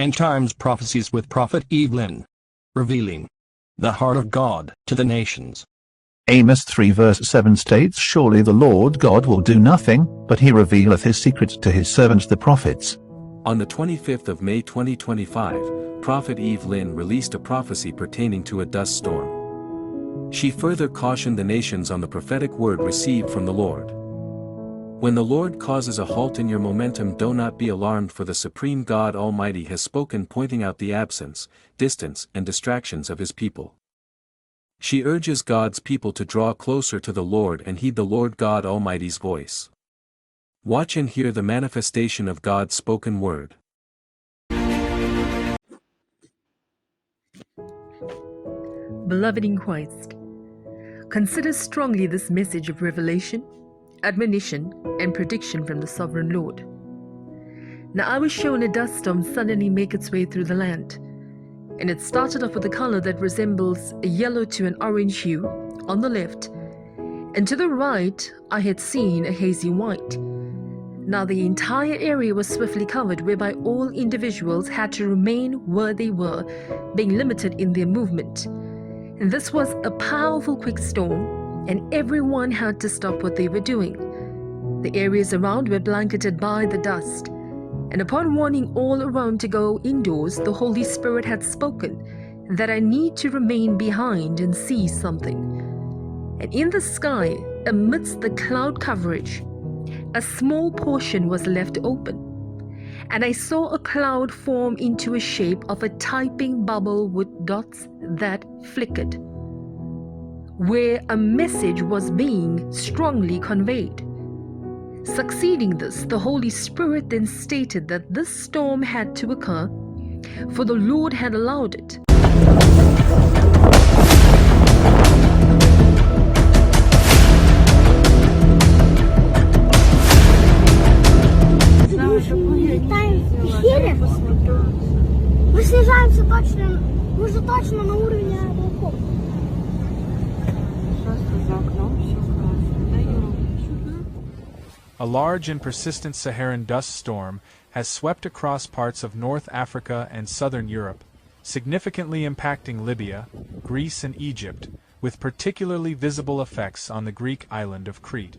End Times Prophecies with Prophet Evelyn. Revealing the heart of God to the nations. Amos 3 verse 7 states, Surely the Lord God will do nothing, but he revealeth his secrets to his servants the prophets. On the 25th of May 2025, Prophet Evelyn released a prophecy pertaining to a dust storm. She further cautioned the nations on the prophetic word received from the Lord. When the Lord causes a halt in your momentum, do not be alarmed, for the Supreme God Almighty has spoken, pointing out the absence, distance, and distractions of his people. She urges God's people to draw closer to the Lord and heed the Lord God Almighty's voice. Watch and hear the manifestation of God's spoken word. Beloved in Christ, consider strongly this message of revelation, admonition, and prediction from the Sovereign Lord. Now I was shown a dust storm suddenly make its way through the land, and it started off with a color that resembles a yellow to an orange hue on the left, and to the right I had seen a hazy white. Now the entire area was swiftly covered, whereby all individuals had to remain where they were, being limited in their movement. And this was a powerful quick storm, and everyone had to stop what they were doing. The areas around were blanketed by the dust, and upon warning all around to go indoors, the Holy Spirit had spoken that I need to remain behind and see something. And in the sky, amidst the cloud coverage, a small portion was left open, and I saw a cloud form into a shape of a typing bubble with dots that flickered, where a message was being strongly conveyed. Succeeding this, the Holy Spirit then stated that this storm had to occur, for the Lord had allowed it. Мы снижаемся точно, мы же точно на уровне облаков. A large and persistent Saharan dust storm has swept across parts of North Africa and southern Europe, significantly impacting Libya, Greece, and Egypt, with particularly visible effects on the Greek island of Crete.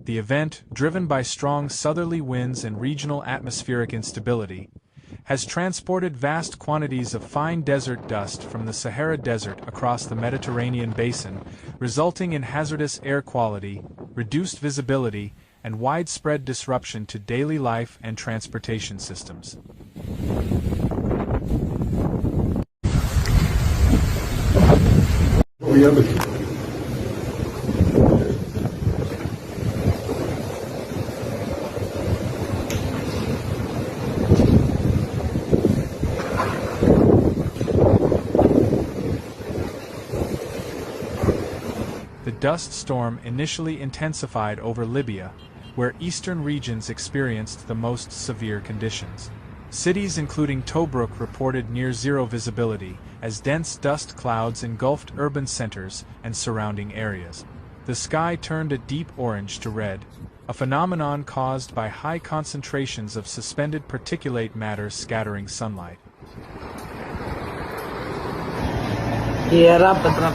The event, driven by strong southerly winds and regional atmospheric instability, has transported vast quantities of fine desert dust from the Sahara Desert across the Mediterranean basin, resulting in hazardous air quality, reduced visibility, and widespread disruption to daily life and transportation systems. The dust storm initially intensified over Libya, where eastern regions experienced the most severe conditions. Cities including Tobruk reported near-zero visibility, as dense dust clouds engulfed urban centers and surrounding areas. The sky turned a deep orange to red, a phenomenon caused by high concentrations of suspended particulate matter scattering sunlight. Era Petra